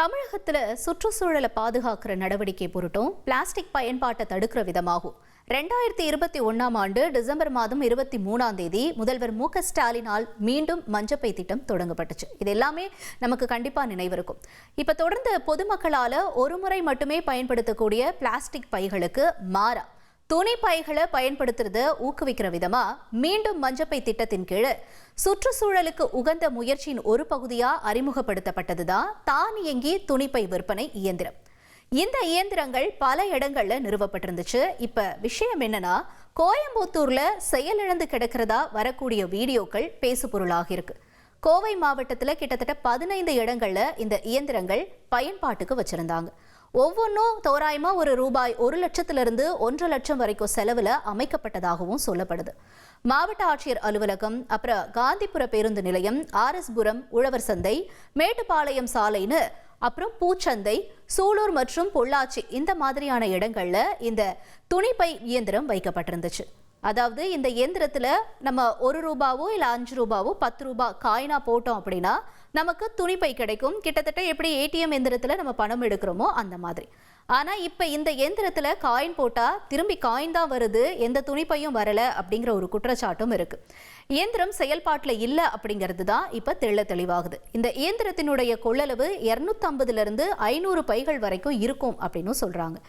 தமிழகத்துல சுற்றுச்சூழலை பாதுகாக்கிற நடவடிக்கை பொருட்டும் பிளாஸ்டிக் பயன்பாட்டை தடுக்கிற விதமாகும் 2021 ஆண்டு டிசம்பர் மாதம் 23ஆம் தேதி முதல்வர் மு.க.ஸ்டாலினால் மீண்டும் மஞ்சப்பை திட்டம் தொடங்கப்பட்டுச்சு. இது எல்லாமே நமக்கு கண்டிப்பா நினைவிருக்கும். இப்ப தொடர்ந்து பொதுமக்களால ஒரு முறை மட்டுமே பயன்படுத்தக்கூடிய பிளாஸ்டிக் பைகளுக்கு மாறா துணி பைகளை பயன்படுத்துறத ஊக்குவிக்கிற விதமா மீண்டும் மஞ்சப்பை திட்டத்தின் கீழ் சுற்றுச்சூழலுக்கு உகந்த முயற்சியின் ஒரு பகுதியா அறிமுகப்படுத்தப்பட்டதுதான் தானியங்கி துணிப்பை விற்பனை இயந்திரம். இந்த இயந்திரங்கள் பல இடங்கள்ல நிறுவப்பட்டிருந்துச்சு. இப்ப விஷயம் என்னன்னா, கோயம்புத்தூர்ல செயலிழந்து கிடக்கிறதா வரக்கூடிய வீடியோக்கள் பேசுபொருளாக இருக்கு. கோவை மாவட்டத்துல கிட்டத்தட்ட 15 இடங்கள்ல இந்த இயந்திரங்கள் பயன்பாட்டுக்கு வச்சிருந்தாங்க. ஒவ்வொன்றும் தோராயமா ரூபாய் 1 லட்சத்திலிருந்து 1.5 லட்சம் வரைக்கும் செலவுல அமைக்கப்பட்டதாகவும் சொல்லப்படுது. மாவட்ட ஆட்சியர் அலுவலகம், அப்புறம் காந்திபுர பேருந்து நிலையம், RS புரம் உழவர் சந்தை, மேட்டுப்பாளையம் சாலைன்னு, அப்புறம் பூச்சந்தை, சூலூர் மற்றும் பொள்ளாச்சி இந்த மாதிரியான இடங்கள்ல இந்த துணிப்பை இயந்திரம் வைக்கப்பட்டிருந்துச்சு. அதாவது இந்த இயந்திரத்துல நம்ம 1 ரூபாவோ இல்ல 5 ரூபாவோ 10 ரூபாய் காயினா போட்டோம் அப்படின்னா நமக்கு துணிப்பை கிடைக்கும். கிட்டத்தட்ட எப்படி ATM எந்திரத்துல நம்ம பணம் எடுக்கிறோமோ அந்த மாதிரி. ஆனா இப்ப இந்த எந்திரத்துல காயின் போட்டா திரும்பி காயின் தான் வருது, எந்த துணிப்பையும் வரல அப்படிங்கிற ஒரு குற்றச்சாட்டும் இருக்கு. இயந்திரம் செயல்பாட்டுல இல்ல அப்படிங்கிறது தான் இப்ப தெளிவாகுது. இந்த இயந்திரத்தினுடைய கொள்ளளவு 250 500 பைகள் வரைக்கும் இருக்கும் அப்படின்னு சொல்றாங்க.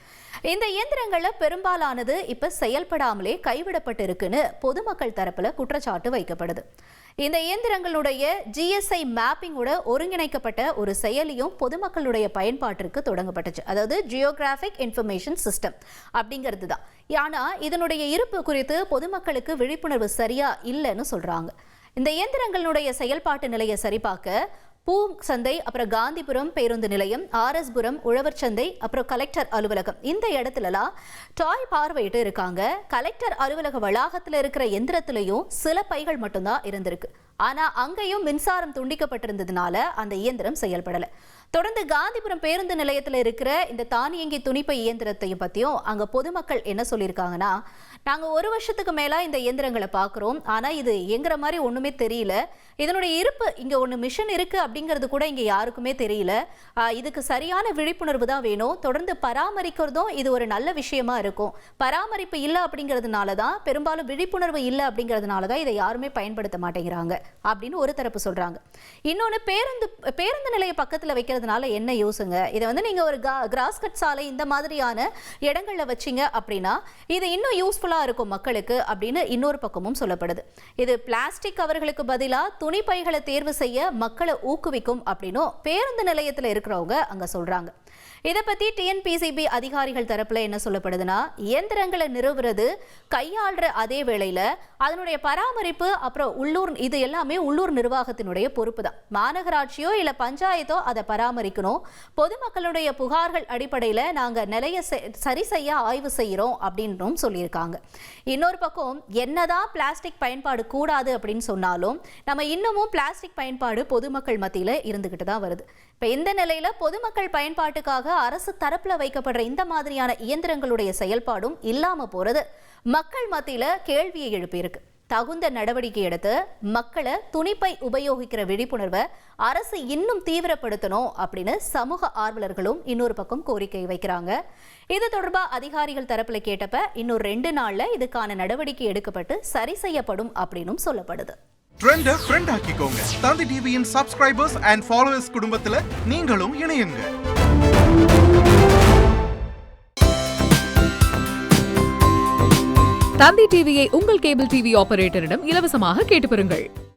இந்த இயந்திரங்கள்ல பெரும்பாலானது இப்ப செயல்படாமலே கைவிடப்பட்டு இருக்குன்னு பொதுமக்கள் தரப்புல குற்றச்சாட்டு வைக்கப்படுது. இந்த இயந்திரங்களுடைய GSI மேப்பிங்கோட ஒருங்கிணைக்கப்பட்ட ஒரு செயலியும் பொதுமக்களுடைய பயன்பாட்டிற்கு தொடங்கப்பட்டுச்சு. அதாவது ஜியோகிராபிக் இன்ஃபர்மேஷன் சிஸ்டம் அப்படிங்கிறது தான். ஆனா இதனுடைய இருப்பு குறித்து பொதுமக்களுக்கு விழிப்புணர்வு சரியா இல்லைன்னு சொல்றாங்க. இந்த இயந்திரங்களுடைய செயல்பாட்டு நிலையை சரிபார்க்க பூ சந்தை, அப்புறம் காந்திபுரம் பேருந்து நிலையம், RS புரம் உழவர் சந்தை, அப்புறம் கலெக்டர் அலுவலகம் இந்த இடத்துலலாம் டாய் பார்வையிட்டு இருக்காங்க. கலெக்டர் அலுவலக வளாகத்தில் இருக்கிற எந்திரத்திலையும் சில பைகள் மட்டும்தான் இருந்திருக்கு. ஆனா அங்கேயும் மின்சாரம் துண்டிக்கப்பட்டிருந்ததுனால அந்த இயந்திரம் செயல்படல. தொடர்ந்து காந்திபுரம் பேருந்து நிலையத்தில் இருக்கிற இந்த தானியங்கி துணிப்பை இயந்திரத்தையும் பத்தியும் அங்க பொதுமக்கள் என்ன சொல்லியிருக்காங்கன்னா, நாங்க 1 வருஷத்துக்கு மேல இந்த இயந்திரங்களை பார்க்கிறோம், ஆனா இது எங்கிற மாதிரி ஒண்ணுமே தெரியல. இதனுடைய இருப்பு இங்க ஒண்ணு மிஷின் இருக்கு அப்படிங்கிறது கூட இங்க யாருக்குமே தெரியல. இதுக்கு சரியான விழிப்புணர்வு தான் வேணும். தொடர்ந்து பராமரிக்கிறதும் இது ஒரு நல்ல விஷயமா இருக்கும். பராமரிப்பு இல்லை அப்படிங்கிறதுனால தான், பெரும்பாலும் விழிப்புணர்வு இல்லை அப்படிங்கிறதுனால தான் இதை யாருமே பயன்படுத்த மாட்டேங்கிறாங்க அப்படின்னு ஒரு தரப்பு சொல்றாங்க. இன்னொன்னு, பேருந்து நிலைய பக்கத்துல வைக்கிறதுனால என்ன யூஸுங்க? இதை நீங்க ஒரு கிராஸ்கட் சாலை இந்த மாதிரியான இடங்கள்ல வச்சீங்க அப்படின்னா இது இன்னும் யூஸ்ஃபுல்லா இருக்கும் மக்களுக்கு அப்படின்னு இன்னொரு பக்கமும் சொல்லப்படுது. இது பிளாஸ்டிக் கவர்களுக்கு பதிலா துணி பைகளை தேர்வு செய்ய மக்களை ஊக்குவிக்கும் அப்படின்னும் பேருந்து நிலையத்தில் இருக்கிறவங்க அங்க சொல்றாங்க. இதை பத்தி TNPCB அதிகாரிகள் தரப்புல என்ன சொல்லப்படுதுன்னா, இயந்திரங்களை நிறுவுறது கையாளுற அதே வேளையில அதனுடைய பராமரிப்பு அப்புறம் இது எல்லாமே உள்ளூர் நிர்வாகத்தினுடைய பொறுப்பு தான். மாநகராட்சியோ இல்ல பஞ்சாயத்தோ அதை பராமரிக்கணும். பொதுமக்களுடைய புகார்கள் அடிப்படையில நாங்க நிலைய சரி செய்ய ஆய்வு செய்யறோம் அப்படின்னும் சொல்லியிருக்காங்க. இன்னொரு பக்கம், என்னதான் பிளாஸ்டிக் பயன்பாடு கூடாது அப்படின்னு சொன்னாலும் நம்ம இன்னமும் பிளாஸ்டிக் பயன்பாடு பொதுமக்கள் மத்தியில இருந்துகிட்டு தான் வருது. இப்ப இந்த நிலையில பொதுமக்கள் பயன்பாட்டுக்காக அரசு தரப்புல வைக்கப்படுற இந்த மாதிரியான இயந்திரங்களுடைய செயல்பாடும் இல்லாம போறது மக்கள் மத்தியில கேள்வியை எழுப்பியிருக்கு. தகுந்த நடவடிக்கை எடுத்து மக்களை துணிப்பை உபயோகிக்கிற விழிப்புணர்வை அரசு இன்னும் தீவிரப்படுத்தணும் அப்படின்னு சமூக ஆர்வலர்களும் இன்னொரு பக்கம் கோரிக்கை வைக்கிறாங்க. இது தொடர்பா அதிகாரிகள் தரப்புல கேட்டப்ப இன்னும் 2 நாள்ல இதுக்கான நடவடிக்கை எடுக்கப்பட்டு சரி செய்யப்படும் அப்படின்னும் சொல்லப்படுது. ட்ரெண்ட ஃப்ரெண்ட் ஆக்கிக்கோங்க. தந்தி டிவியின் சப்ஸ்கிரைபர்ஸ் அண்ட் ஃபாலோவர்ஸ் குடும்பத்துல நீங்களும் இணையுங்க. தந்தி டிவியை உங்கள் கேபிள் டிவி ஆபரேட்டரிடம் இலவசமாக கேட்டு பெறுங்கள்.